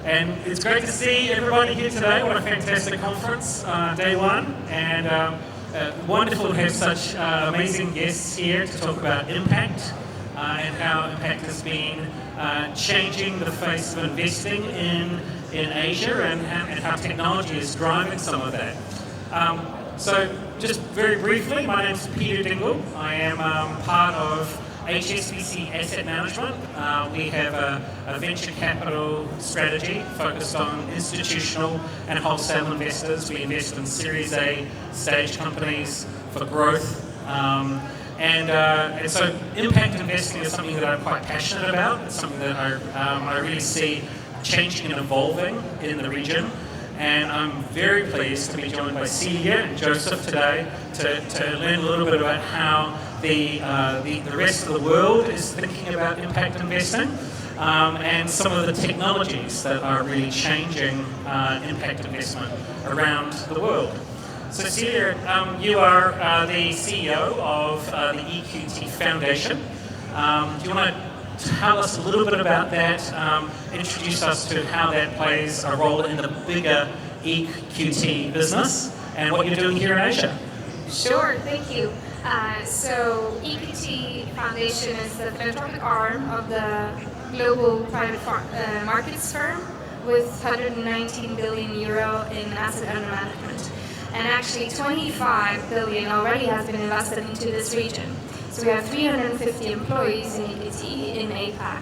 And it's great to see everybody here today. What a fantastic conference, day one. And wonderful to have such amazing guests here to talk about impact and how impact has been changing the face of investing in Asia and how technology is driving some of that. So just very briefly, my name is Peter Dingle. I am part of HSBC Asset Management. We have a venture capital strategy focused on institutional and wholesale investors. We invest in Series A stage companies for growth. And so impact investing is something that I'm quite passionate about. It's something that I really see changing and evolving in the region. And I'm very pleased to be joined by Cilia and Joseph today to learn a little bit about how the rest of the world is thinking about impact investing and some of the technologies that are really changing impact investment around the world. So Cilia, you are the CEO of the EQT Foundation. Do you want to tell us a little bit about that, introduce us to how that plays a role in the bigger EQT business and what you're doing here in Asia? Sure, thank you. So EQT Foundation is the philanthropic arm of the global private markets firm with 119 billion euro in asset under management. And actually 25 billion already has been invested into this region. So we have 350 employees in EQT in APAC.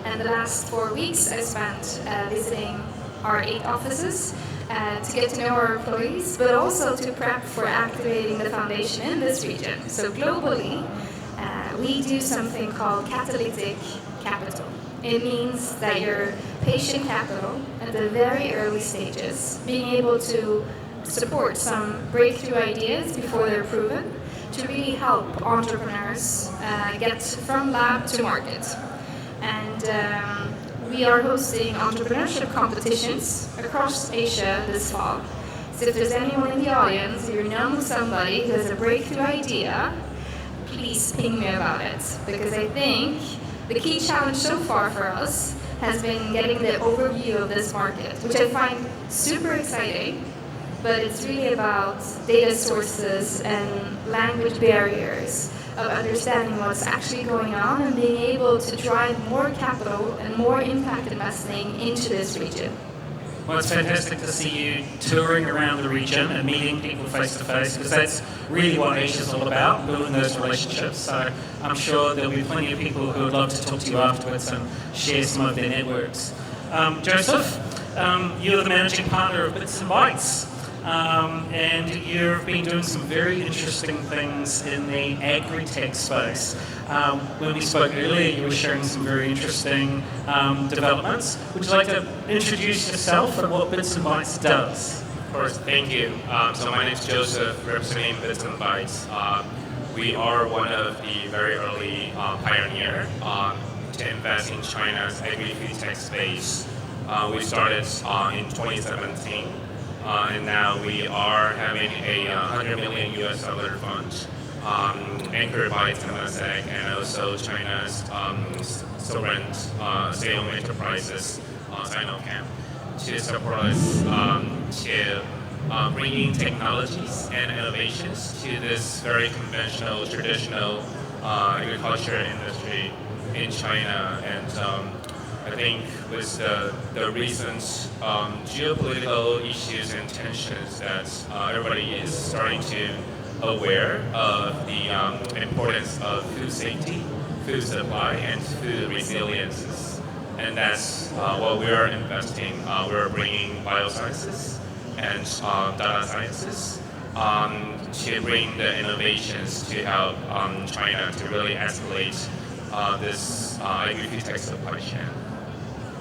And the last 4 weeks I spent visiting our 8 offices to get to know our employees, but also to prep for activating the foundation in this region. So globally, we do something called catalytic capital. It means that your patient capital at the very early stages, being able to support some breakthrough ideas before they're proven, to really help entrepreneurs get from lab to market. And we are hosting entrepreneurship competitions across Asia this fall. So if there's anyone in the audience, if you know somebody who has a breakthrough idea, please ping me about it. Because I think the key challenge so far for us has been getting the overview of this market, which I find super exciting. But it's really about data sources and language barriers of understanding what's actually going on and being able to drive more capital and more impact investing into this region. Well, it's fantastic to see you touring around the region and meeting people face to face, because that's really what Asia is all about, building those relationships. So I'm sure there'll be plenty of people who would love to talk to you afterwards and share some of their networks. Joseph, you're the managing partner of Bits and Bytes. And you've been doing some very interesting things in the agri-tech space. When we spoke earlier, you were sharing some very interesting developments. Would you like to introduce yourself and what Bits and Bytes does? Of course, thank you. So my name is Joseph, representing Bits and Bytes. We are one of the very early pioneers to invest in China's agri-food tech space. We started in 2017. And now we are having a $100 million US fund anchored by Temasek and also China's sovereign state-owned enterprises, Sinochem, to support us to bringing technologies and innovations to this very conventional, traditional agriculture industry in China. And I think with the recent geopolitical issues and tensions that everybody is starting to aware of the importance of food safety, food supply, and food resilience. And that's what we're investing. We're bringing biosciences and data sciences to bring the innovations to help China to really escalate this agri-food tech supply chain.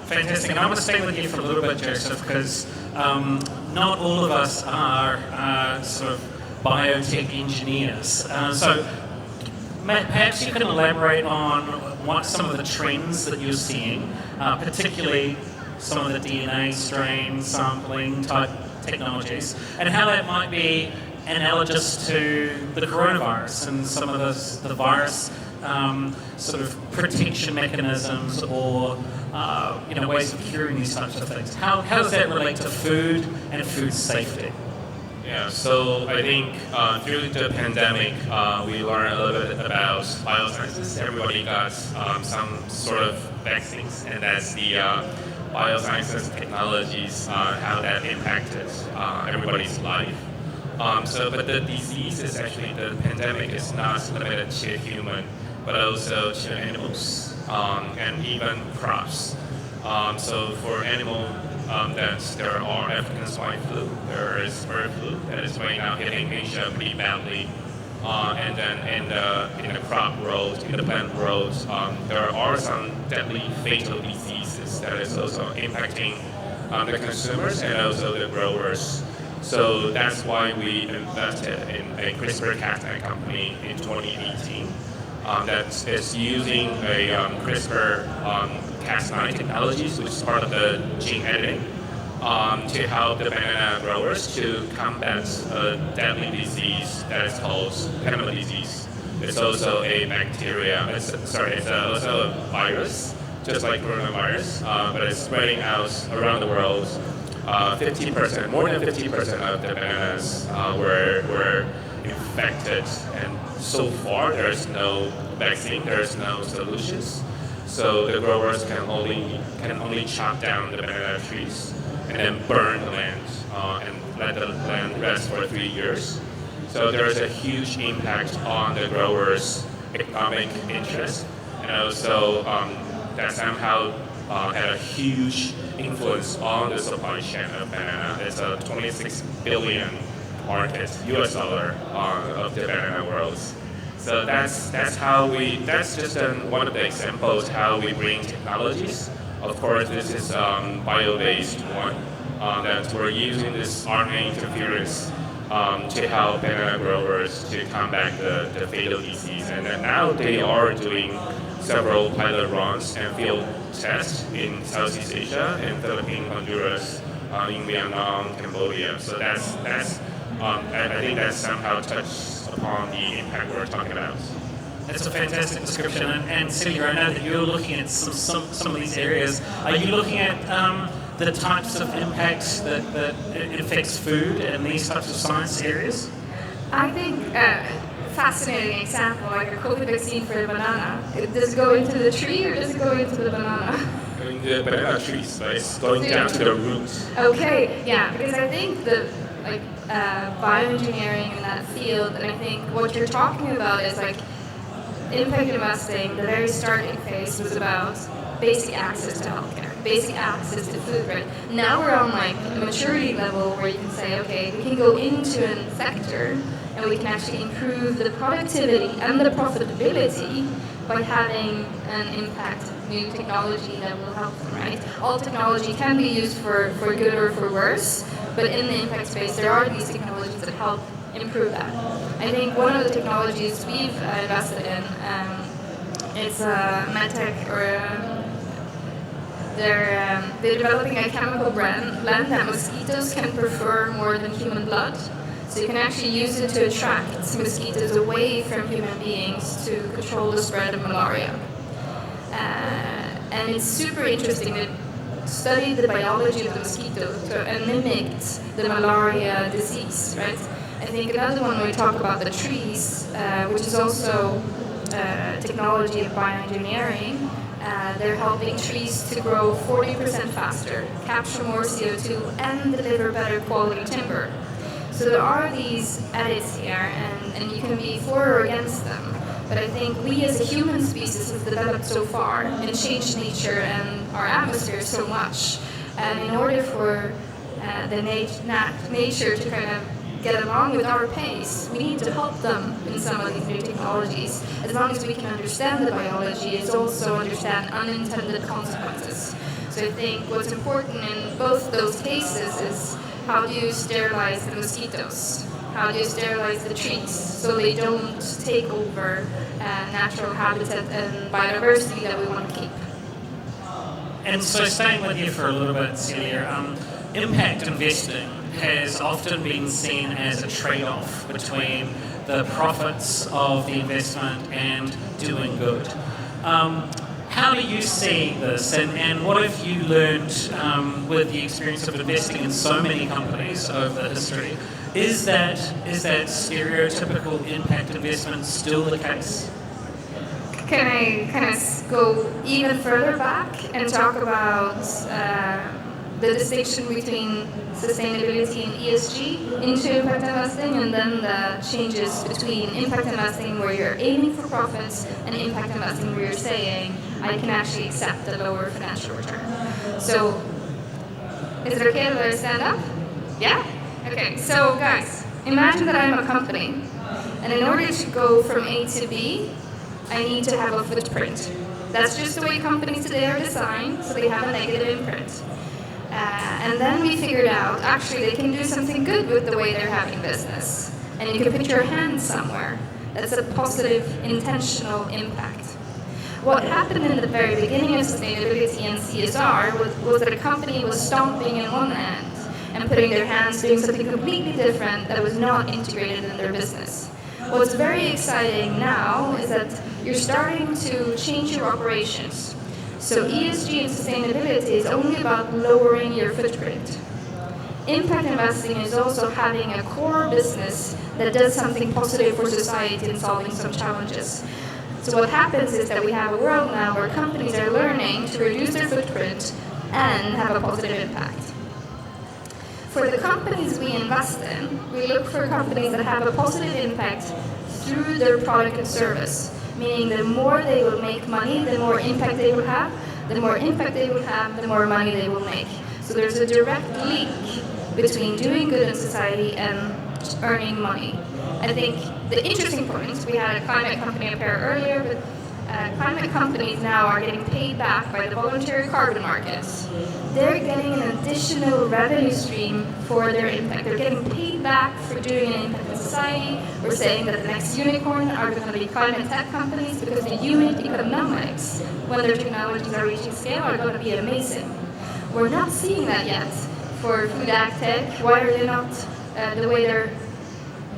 Fantastic. And I want to stay with you for a little bit, Joseph, because not all of us are sort of biotech engineers. So Matt, perhaps you can elaborate on what some of the trends that you're seeing, particularly some of the DNA strain sampling type technologies, and how that might be analogous to the coronavirus and some of the virus sort of protection mechanisms or ways of curing these types of things. How does that relate to food and food safety? Yeah, so I think through the pandemic, we learned a little bit about biosciences. Everybody got some sort of vaccines, and that's the biosciences technologies, how that impacted everybody's life. But the disease is actually, the pandemic is not limited to human, but also to animals and even crops. So for animal, there are African swine flu, there is bird flu that is right now hitting Asia pretty badly. And then in the crop world, in the plant world, there are some deadly fatal diseases that is also impacting the consumers and also the growers. So that's why we invested in a CRISPR-Cas9 company in 2018 that is using a CRISPR-Cas9 technologies, which is part of the gene editing, to help the banana growers to combat a deadly disease that is called Panama disease. It's also a bacteria. It's also a virus, just like coronavirus, but it's spreading out around the world. 50%, more than 50% of the bananas were infected, and so far there's no vaccine, there's no solutions. So the growers can only chop down the banana trees and then burn the land and let the land rest for 3 years. So there is a huge impact on the growers' economic interest, and also that somehow had a huge influence on the supply chain of banana. It's a 26 billion market, US dollar, of the banana world. So that's just one of the examples how we bring technologies. Of course, this is bio-based one, that we're using this RNA interference to help banana growers to combat the fatal disease. And then now they are doing several pilot runs and field tests in Southeast Asia, in Philippines, Honduras, in Vietnam, Cambodia. So that's I think that somehow touches upon the impact we're talking about. That's a fantastic description. And Cilia, I know that you're looking at some of these areas. Are you looking at the types of impacts that it affects food and these types of science areas? I think fascinating example, like a COVID vaccine for the banana. Does it go into the tree or does it go into the banana? Going to the banana trees, but it's going down to the roots. Okay, yeah, because I think the bioengineering in that field, and I think what you're talking about is like impact investing. The very starting phase was about basic access to healthcare, basic access to food. Right now we're on like a maturity level where you can say, okay, we can go into a sector and we can actually improve the productivity and the profitability by having an impact new technology that will help them, right? All technology can be used for good or for worse, but in the impact space there are these technologies that help improve that. I think one of the technologies we've invested in is medtech, or they're developing a chemical blend that mosquitoes can prefer more than human blood. So you can actually use it to attract mosquitoes away from human beings to control the spread of malaria. And it's super interesting to study the biology of the mosquito and mimicked the malaria disease, right? I think another one when we talk about the trees, which is also technology of bioengineering, they're helping trees to grow 40% faster, capture more CO2, and deliver better quality timber. So there are these edits here, and you can be for or against them. But I think we as a human species have developed so far and changed nature and our atmosphere so much. And in order for the nature to kind of get along with our pace, we need to help them in some of these new technologies. As long as we can understand the biology, it's also understand unintended consequences. So I think what's important in both those cases is how do you sterilize the mosquitoes? How do you sterilize the trees so they don't take over natural habitat and biodiversity that we want to keep? And so staying with you for a little bit, Cilia, impact investing has often been seen as a trade-off between the profits of the investment and doing good. How how do you see this, and what have you learned with the experience of investing in so many companies over history? Is that stereotypical impact investment still the case? Can I kind of go even further back and talk about the distinction between sustainability and ESG into impact investing, and then the changes between impact investing where you're aiming for profits and impact investing where you're saying, I can actually accept a lower financial return. So, is it okay that I stand up? Yeah? Okay, so guys, imagine that I'm a company, and in order to go from A to B, I need to have a footprint. That's just the way companies today are designed, so they have a negative imprint. And then we figured out, actually, they can do something good with the way they're having business. And you can put your hand somewhere. That's a positive, intentional impact. What happened in the very beginning of sustainability and CSR was that a company was stomping in one end and putting their hands doing something completely different that was not integrated in their business. What's very exciting now is that you're starting to change your operations. So ESG and sustainability is only about lowering your footprint. Impact investing is also having a core business that does something positive for society and solving some challenges. So what happens is that we have a world now where companies are learning to reduce their footprint and have a positive impact. For the companies we invest in, we look for companies that have a positive impact through their product and service. Meaning the more they will make money, the more impact they will have. The more impact they will have, the more money they will make. So there's a direct link between doing good in society and earning money. I think the interesting point, we had a climate company up here earlier, but climate companies now are getting paid back by the voluntary carbon markets. They're getting an additional revenue stream for their impact. They're getting paid back for doing an impact in society. We're saying that the next unicorn are going to be climate tech companies because the unit economics, when their technologies are reaching scale, are going to be amazing. We're not seeing that yet for food ag tech. Why are they not the way they're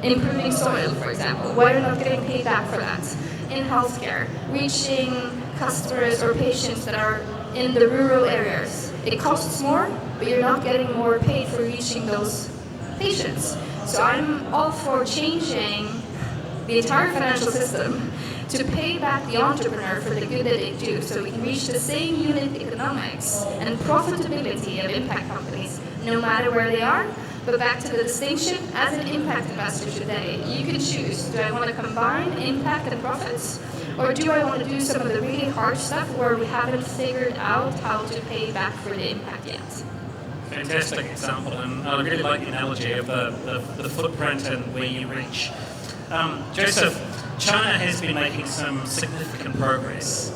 improving soil, for example? Why are they not getting paid back for that? In healthcare, reaching customers or patients that are in the rural areas. It costs more, but you're not getting more paid for reaching those patients. So I'm all for changing the entire financial system to pay back the entrepreneur for the good that they do, so we can reach the same unit economics and profitability of impact companies, no matter where they are. But back to the distinction, as an impact investor today, you can choose, do I want to combine impact and profits? Or do I want to do some of the really hard stuff where we haven't figured out how to pay back for the impact yet? Fantastic example, and I really like the analogy of the footprint and where you reach. Joseph, China has been making some significant progress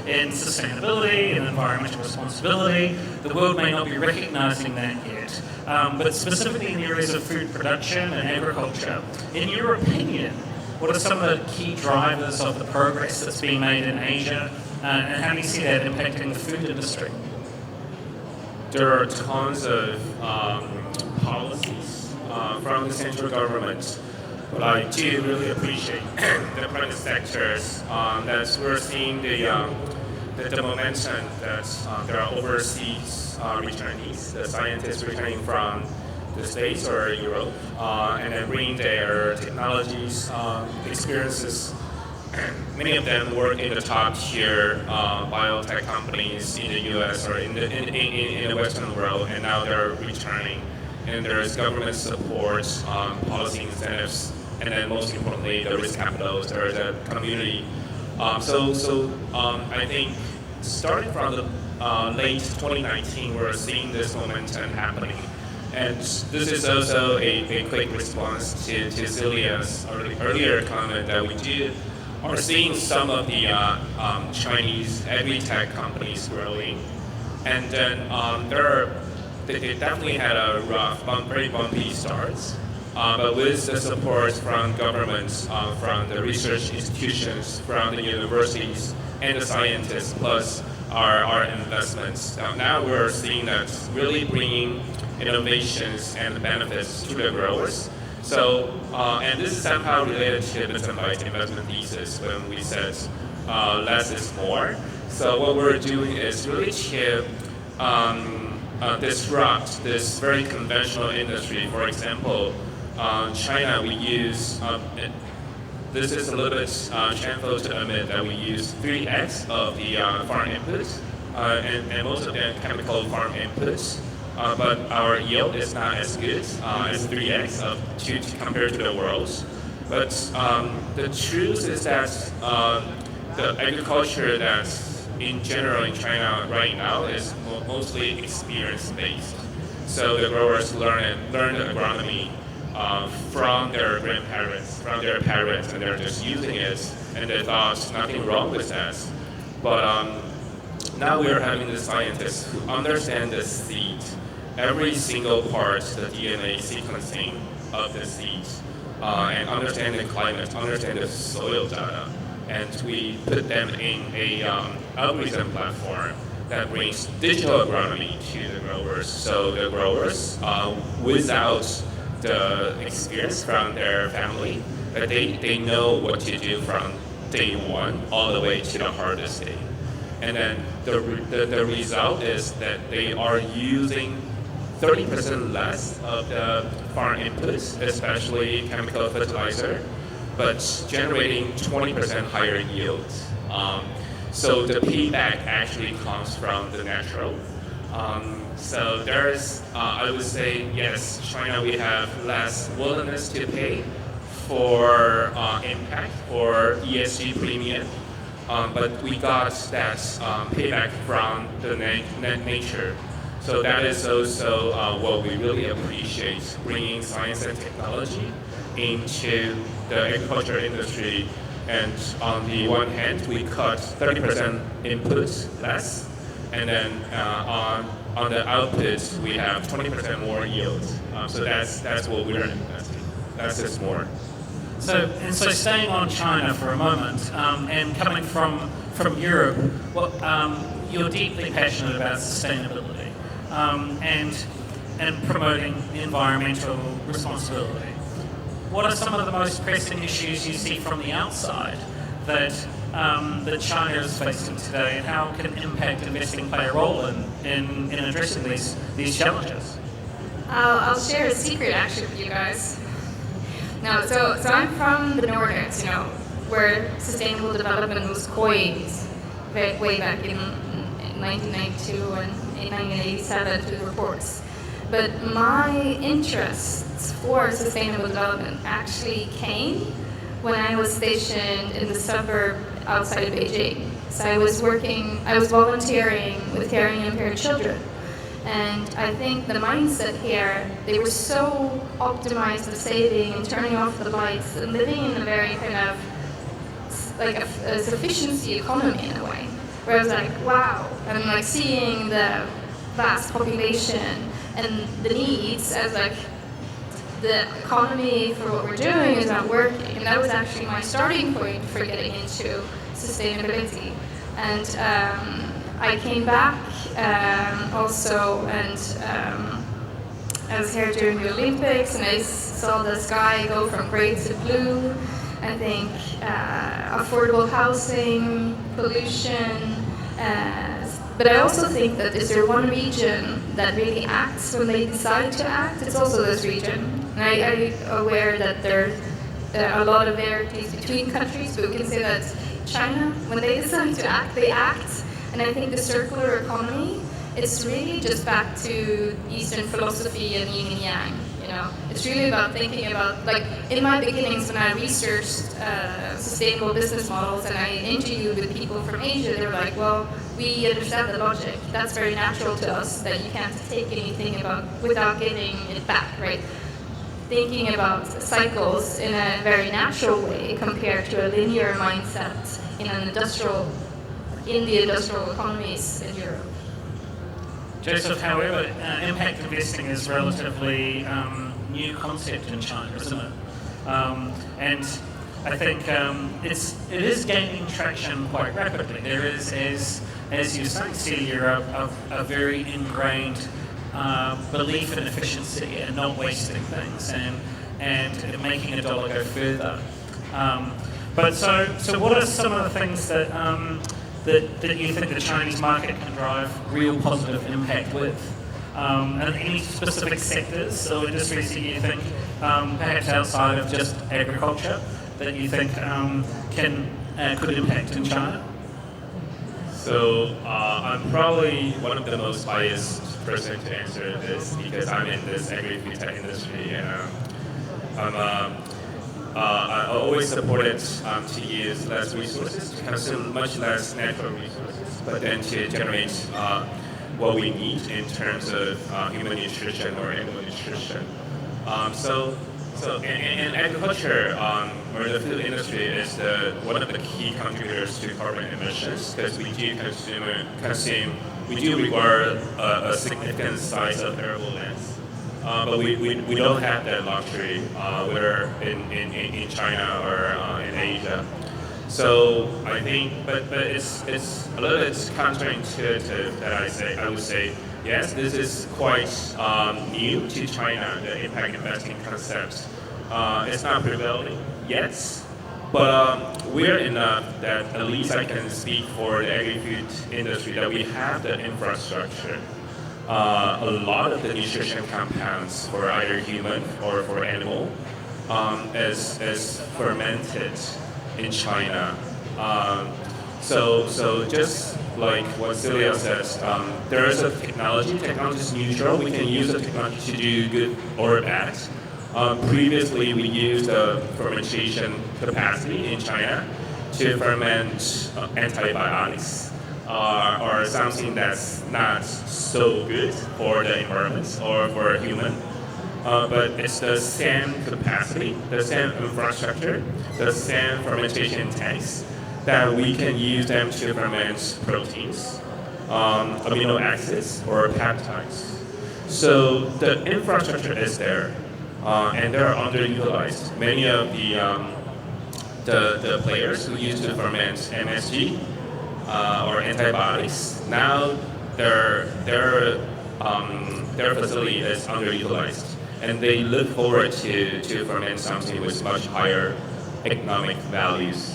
in sustainability and environmental responsibility. The world may not be recognizing that yet, but specifically in the areas of food production and agriculture. In your opinion, what are some of the key drivers of the progress that's being made in Asia, and how do you see that impacting the food industry? There are tons of policies from the central government, but I do really appreciate the private sectors that we're seeing the momentum that there are overseas returnees, the scientists returning from the States or Europe, and then bring their technologies, experiences. Many of them work in the top-tier biotech companies in the U.S. or in the Western world, and now they're returning. And there's government support, policy incentives, and then most importantly, the risk capital, there's a community. So I think starting from the late 2019, we're seeing this momentum happening. And this is also a quick response to Cilia's earlier comment that we are seeing some of the Chinese agri-tech companies growing. And then they definitely had a rough, very bumpy starts. But with the support from governments, from the research institutions, from the universities, and the scientists, plus our investments, now we're seeing that really bringing innovations and benefits to the growers. So, and this is somehow related to the investment thesis when we said less is more. So what we're doing is really to disrupt this very conventional industry. For example, China, we use, this is a little bit shameful to admit that we use 3x of the farm inputs, and most of them chemical farm inputs. But our yield is not as good as 3x compared to the world's. But the truth is that the agriculture that's in general in China right now is mostly experience-based. So the growers learn agronomy from their grandparents, from their parents, and they're just using it, and they thought nothing wrong with that. But now we are having the scientists who understand the seed, every single part, the DNA sequencing of the seed, and understand the climate, understand the soil data, and we put them in a algorithm platform that brings digital agronomy to the growers. So the growers, without the experience from their family, that they know what to do from day one all the way to the harvest day. And then the result is that they are using 30% less of the farm inputs, especially chemical fertilizer, but generating 20% higher yields. So the payback actually comes from the natural. So there's, I would say, yes, China, we have less willingness to pay for impact or ESG premium, but we got that payback from the nature. So that is also what we really appreciate, bringing science and technology into the agriculture industry. And on the one hand, we cut 30% inputs less, and then on the outputs, we have 20% more yields. So that's what we're investing. That's just more. So staying on China for a moment, and coming from Europe, you're deeply passionate about sustainability and promoting environmental responsibility. What are some of the most pressing issues you see from the outside that China is facing today, and how can impact investing play a role in addressing these challenges? I'll share a secret actually with you guys. No, so I'm from the Nordics, where sustainable development was coined way back in 1992 and in 1987 through reports. But my interests for sustainable development actually came when I was stationed in the suburb outside of Beijing. So I was volunteering with hearing impaired children. And I think the mindset here, they were so optimized on saving and turning off the lights and living in a very kind of like a sufficiency economy in a way. Where I was like, wow, and like seeing the vast population and the needs as like the economy for what we're doing is not working. And that was actually my starting point for getting into sustainability. And I came back also, and I was here during the Olympics, and I saw the sky go from gray to blue. I think affordable housing, pollution, but I also think that is there one region that really acts when they decide to act, it's also this region. And I'm aware that there are a lot of varieties between countries, but we can say that China, when they decide to act, they act. And I think the circular economy, it's really just back to Eastern philosophy and yin and yang. It's really about thinking about, like, in my beginnings when I researched sustainable business models and I interviewed with people from Asia, they were like, well, we understand the logic. That's very natural to us, that you can't take anything without getting it back, right? Thinking about cycles in a very natural way compared to a linear mindset in the industrial economies in Europe. Joseph, however, impact investing is relatively new concept in China, isn't it? And I think it is gaining traction quite rapidly. There is, as you say, Cilia, a very ingrained belief in efficiency and not wasting things and making a dollar go further. But so what are some of the things that that you think the Chinese market can drive real positive impact with? And any specific sectors or industries that you think, perhaps outside of just agriculture, that you think could impact in China? So I'm probably one of the most biased person to answer this because I'm in this agri-food tech industry, and I always supported to use less resources, to consume much less natural resources, but then to generate what we need in terms of human nutrition or animal nutrition. So in agriculture, or the food industry is one of the key contributors to carbon emissions because we do require a significant size of arable lands. But we don't have that luxury, whether in China or in Asia. So I think, but it's a little bit counterintuitive that I would say, yes, this is quite new to China, the impact investing concept. It's not prevailing yet, but we're enough that at least I can speak for the agri-food industry that we have the infrastructure. A lot of the nutrition compounds for either human or for animal is fermented in China. So just like what Cilia says, there is a technology is neutral. We can use the technology to do good or bad. Previously, we used the fermentation capacity in China to ferment antibiotics or something that's not so good for the environment or for a human. But it's the same capacity, the same infrastructure, the same fermentation tanks that we can use them to ferment proteins, amino acids, or peptides. So the infrastructure is there, and they're underutilized. Many of the players who used to ferment MSG or antibiotics, now their facility is underutilized, and they look forward to ferment something with much higher economic values.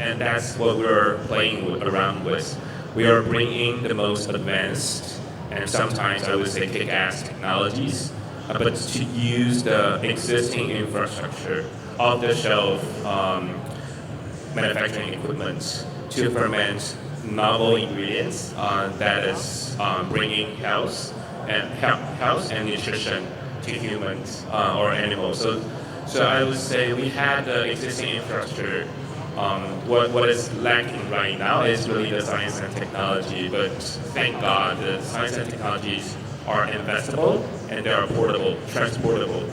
And that's what we're playing around with. We are bringing the most advanced and sometimes I would say kick-ass technologies, but to use the existing infrastructure, off-the-shelf manufacturing equipment to ferment novel ingredients that is bringing health and nutrition to humans or animals. So I would say we had the existing infrastructure. What is lacking right now is really the science and technology, but thank God the science and technologies are investable and they are portable, transportable.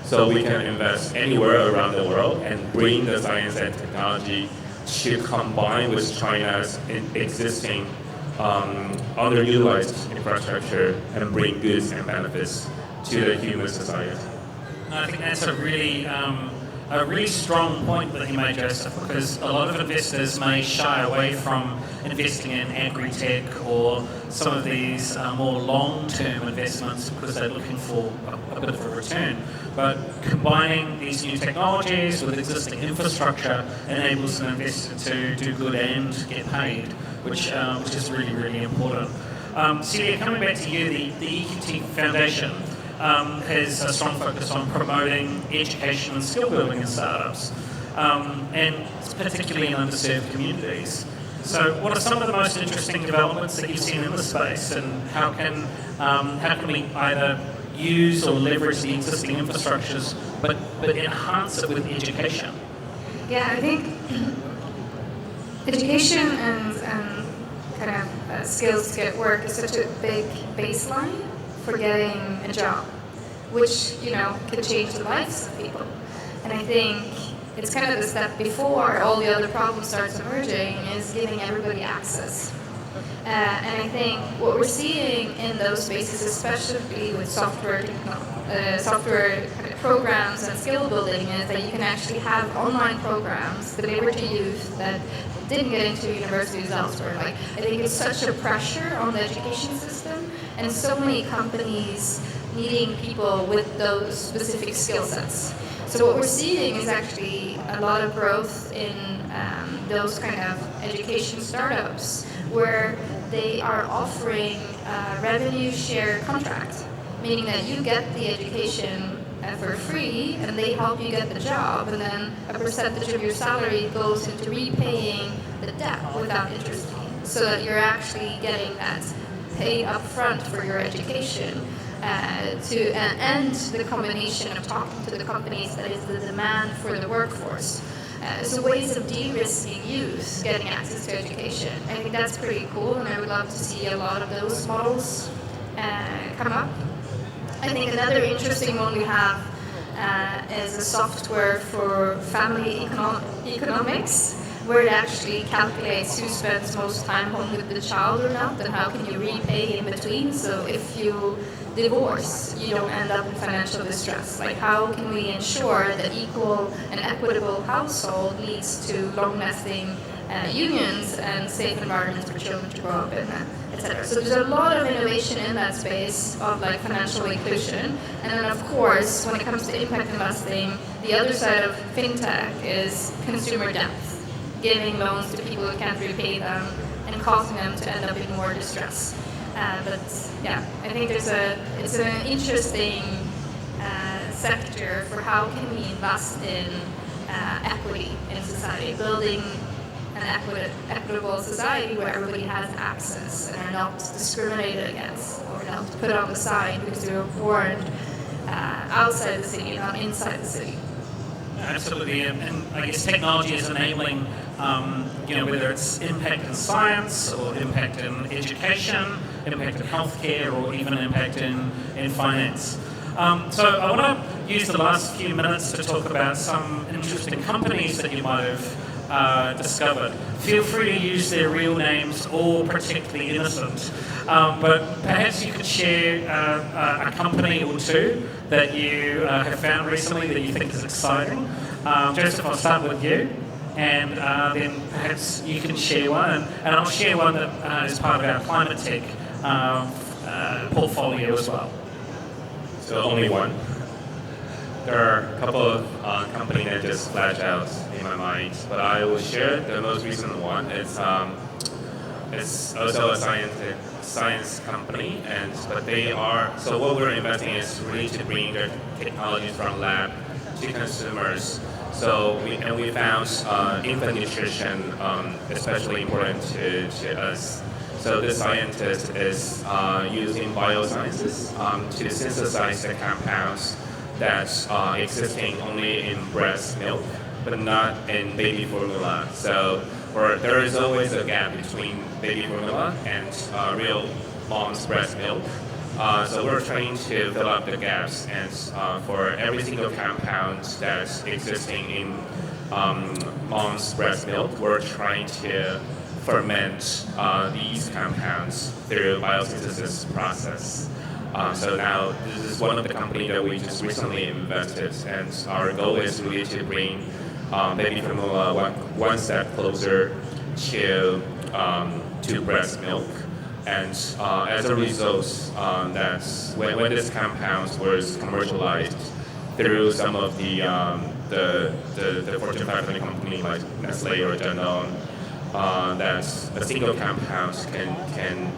So we can invest anywhere around the world and bring the science and technology to combine with China's existing underutilized infrastructure and bring goods and benefits to the human society. I think that's a really strong point that you made, Joseph, because a lot of investors may shy away from investing in agri-tech or some of these more long-term investments because they're looking for a bit of a return. But combining these new technologies with existing infrastructure enables an investor to do good and get paid, which is really, really important. Cilia, coming back to you, the EQT Foundation has a strong focus on promoting education and skill building in startups, and particularly in underserved communities. So what are some of the most interesting developments that you've seen in this space, and how can we either use or leverage the existing infrastructures but enhance it with education? Yeah, I think education and kind of skills to get work is such a big baseline for getting a job, which can change the lives of people. And I think it's kind of the step before all the other problems starts emerging is giving everybody access. And I think what we're seeing in those spaces, especially with software kind of programs and skill building, is that you can actually have online programs delivered to youth that didn't get into universities elsewhere. Like, I think it's such a pressure on the education system, and so many companies needing people with those specific skill sets. So what we're seeing is actually a lot of growth in those kind of education startups where they are offering a revenue share contract, meaning that you get the education for free and they help you get the job, and then a percentage of your salary goes into repaying the debt without interest, so that you're actually getting that paid up front for your education. And the combination of talking to the companies, that is the demand for the workforce. So ways of de-risking youth getting access to education. I think that's pretty cool, and I would love to see a lot of those models come up. I think another interesting one we have is a software for family economics, where it actually calculates who spends most time home with the child or not, and how can you repay in between. So if you divorce, you don't end up in financial distress. Like, how can we ensure that equal and equitable household leads to long-lasting unions and safe environments for children to grow up in, etc. So there's a lot of innovation in that space of like financial inclusion. And then of course, when it comes to impact investing, the other side of fintech is consumer debt, giving loans to people who can't repay them and causing them to end up in more distress. But yeah, I think it's an interesting sector for how can we invest in equity in society, building an equitable society where everybody has access and are not discriminated against or not put on the side because they were born outside the city, not inside the city. Absolutely, and I guess technology is enabling, whether it's impact in science or impact in education, impact in healthcare, or even impact in finance. So I want to use the last few minutes to talk about some interesting companies that you might have discovered. Feel free to use their real names or protect the innocent. But perhaps you could share a company or two that you have found recently that you think is exciting. Joseph, I'll start with you, and then perhaps you can share one, and I'll share one that is part of our climate tech portfolio as well. So only one. There are a couple of companies that just flash out in my mind, but I will share the most recent one. It's also a science company, but they are, so what we're investing in is really to bring their technologies from lab to consumers. So we found infant nutrition especially important to us. So this scientist is using biosciences to synthesize the compounds that's existing only in breast milk, but not in baby formula. So there is always a gap between baby formula and real mom's breast milk. So we're trying to fill up the gaps, and for every single compound that's existing in mom's breast milk, we're trying to ferment these compounds through biosynthesis process. So now this is one of the companies that we just recently invested, and our goal is really to bring baby formula one step closer to breast milk. And as a result, that's when this compound was commercialized through some of the Fortune 500 company like Nestle or Dingle, that a single compound can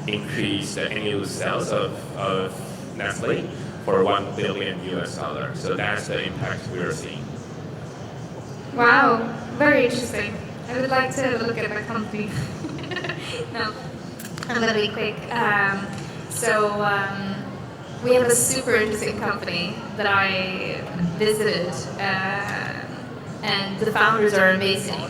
increase the annual sales of Nestle for $1 billion. So that's the impact we are seeing. Wow, very interesting. I would like to look at that company. No, I'm going to be quick. We have a super interesting company that I visited, and the founders are amazing.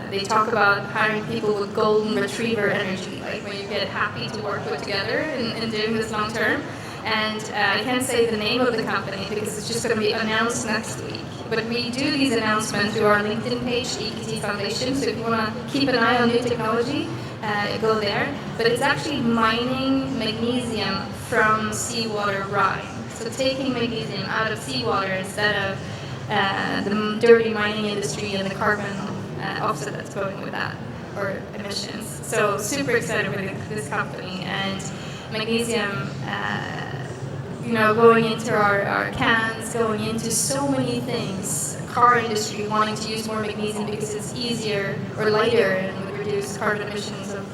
They talk about hiring people with golden retriever energy, like when you get happy to work with together and doing this long term. And I can't say the name of the company because it's just going to be announced next week. But we do these announcements through our LinkedIn page, EQT Foundation. So if you want to keep an eye on new technology, go there. But it's actually mining magnesium from seawater brine. So taking magnesium out of seawater instead of the dirty mining industry and the carbon offset that's going with that, or emissions. So super excited with this company. And magnesium, going into our cans, going into so many things. Car industry wanting to use more magnesium because it's easier or lighter and with reduce carbon emissions of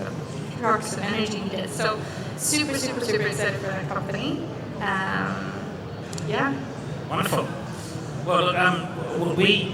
trucks and energy needed. So super excited for that company. Yeah. Wonderful. Well, we've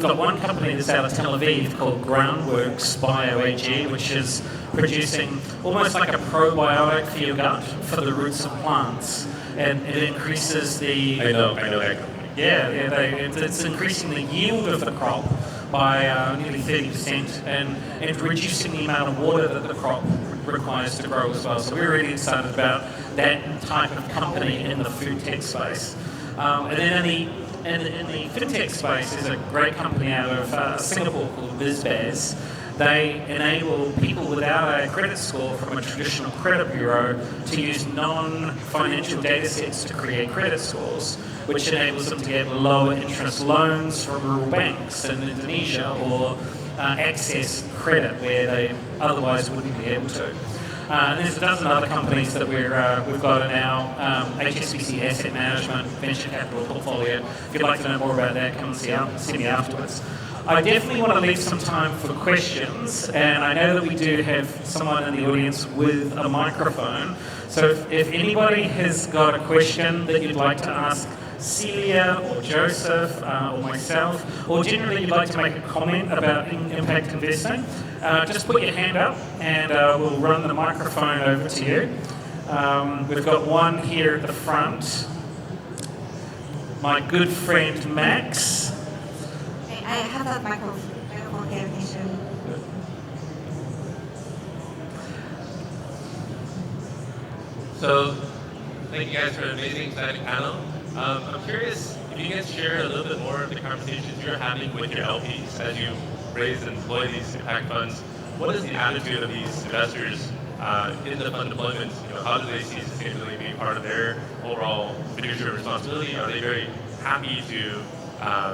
got one company that's out of Tel Aviv called Groundworks Bio AG, which is producing almost like a probiotic for your gut for the roots of plants, and it increases the. I know that company. Yeah, it's increasing the yield of the crop by nearly 30% and reducing the amount of water that the crop requires to grow as well. So we're really excited about that type of company in the food tech space. And then in the fintech space is a great company out of Singapore called BizBaz. They enable people without a credit score from a traditional credit bureau to use non-financial data sets to create credit scores, which enables them to get lower interest loans from rural banks in Indonesia or access credit where they otherwise wouldn't be able to. There's a dozen other companies that we've got in our HSBC asset management venture capital portfolio. If you'd like to know more about that, come and see me afterwards. I definitely want to leave some time for questions, and I know that we do have someone in the audience with a microphone. So if anybody has got a question that you'd like to ask Cilia or Joseph or myself, or generally you'd like to make a comment about impact investing, just put your hand up and we'll run the microphone over to you. We've got one here at the front. My good friend Max. I have a microphone here. So, thank you guys for an amazing, exciting panel. I'm curious if you guys share a little bit more of the conversations you're having with your LPs as you raise and deploy these impact funds. What is the attitude of these investors in the fund deployment? How do they see sustainability being part of their overall fiduciary responsibility? Are they very happy to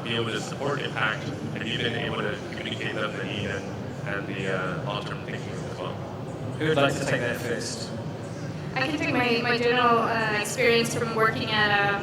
be able to support impact? Have you been able to communicate them the need and the long-term thinking as well? Who would like to take that first? I can take my general experience from working at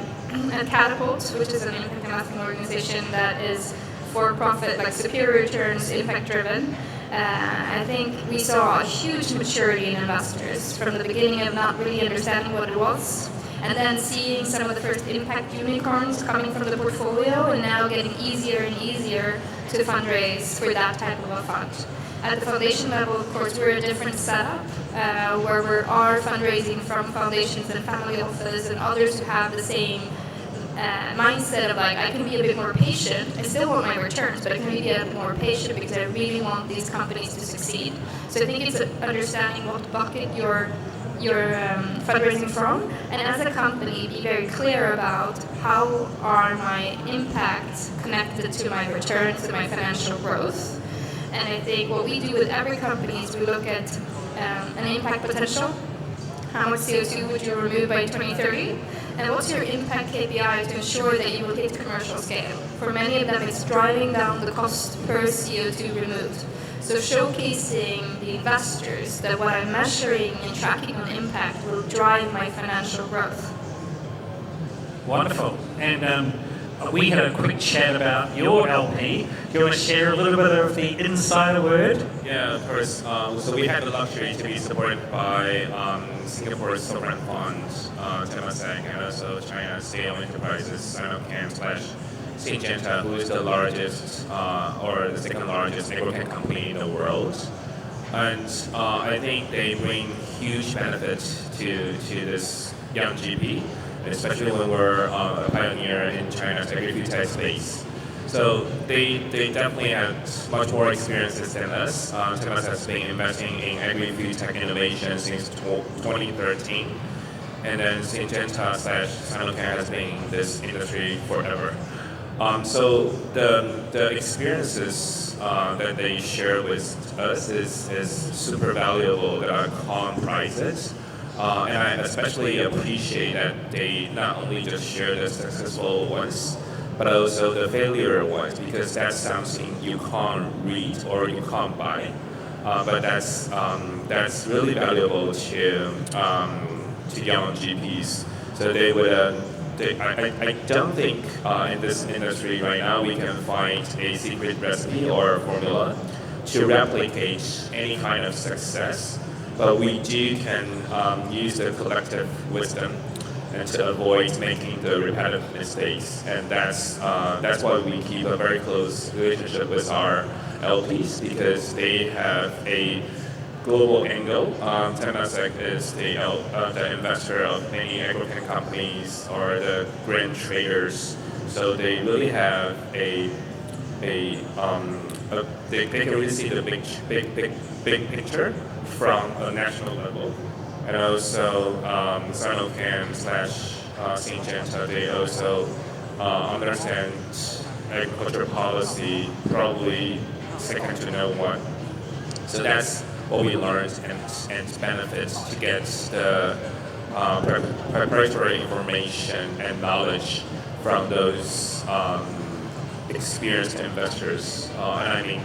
Catapult, which is an impact investing organization that is for-profit, like superior returns, impact-driven. I think we saw a huge maturity in investors from the beginning of not really understanding what it was, and then seeing some of the first impact unicorns coming from the portfolio, and now getting easier and easier to fundraise for that type of a fund. At the foundation level, of course, we're a different setup, where we are fundraising from foundations and family offices and others who have the same mindset of like, I can be a bit more patient. I still want my returns, but I can be a bit more patient because I really want these companies to succeed. So I think it's understanding what bucket you're fundraising from, and as a company, be very clear about how are my impacts connected to my returns and my financial growth. And I think what we do with every company is we look at an impact potential. How much CO2 would you remove by 2030? And what's your impact KPI to ensure that you will hit commercial scale? For many of them, it's driving down the cost per CO2 removed. So showcasing the investors that what I'm measuring and tracking on impact will drive my financial growth. Wonderful. And we had a quick chat about your LP. Do you want to share a little bit of the insider word? Yeah, of course. So we had the luxury to be supported by Singapore's sovereign fund, Temasek, and also China's state-owned enterprises, Syngenta, who is the largest or the second largest agrochem company in the world. And I think they bring huge benefits to this young GP, especially when we're a pioneer in China's agri-food tech space. So they definitely have much more experiences than us. Temasek has been investing in agri-food tech innovation since 2013. And then Syngenta/Sinochem has been in this industry forever. So the experiences that they share with us is super valuable. That are calm prices. And I especially appreciate that they not only just share the successful ones, but also the failure ones, because that's something you can't read or you can't buy. But that's really valuable to young GPs. So they would. I don't think in this industry right now we can find a secret recipe or formula, to replicate any kind of success, but we can use the collective wisdom and to avoid making the repetitive mistakes. And that's why we keep a very close relationship with our LPs, because they have a global angle. Temasek is the investor of many agrochem companies or the grain traders, so they really have they can really see the big picture from a national level. And also Sinochem / Syngenta, they also understand agriculture policy probably second to no one. So that's what we learned and benefits to get the preparatory information and knowledge from those experienced investors. And I mean,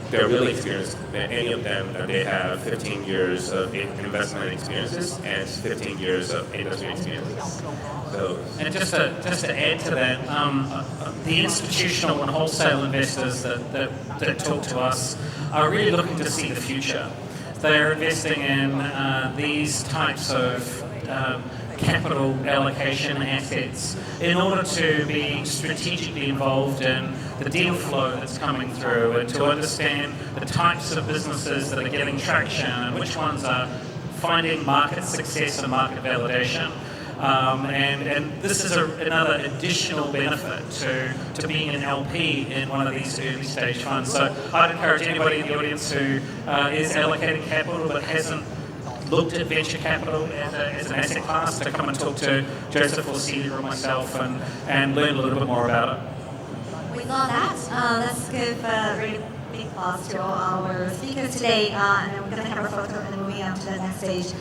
they're really experienced. Any of them, they have 15 years of investment experiences and 15 years of industry experiences. So, and just to add to that, the institutional and wholesale investors that talk to us are really looking to see the future. They're investing in these types of capital allocation assets in order to be strategically involved in the deal flow that's coming through and to understand the types of businesses that are getting traction and which ones are finding market success and market validation. And this is another additional benefit to being an LP in one of these early stage funds. So I'd encourage anybody in the audience who is allocating capital but hasn't looked at venture capital as an asset class to come and talk to Joseph or Cilia or myself and learn a little bit more about it. With all that, let's give a really big applause to all our speakers today. And we're going to have a photo and moving on to the next stage.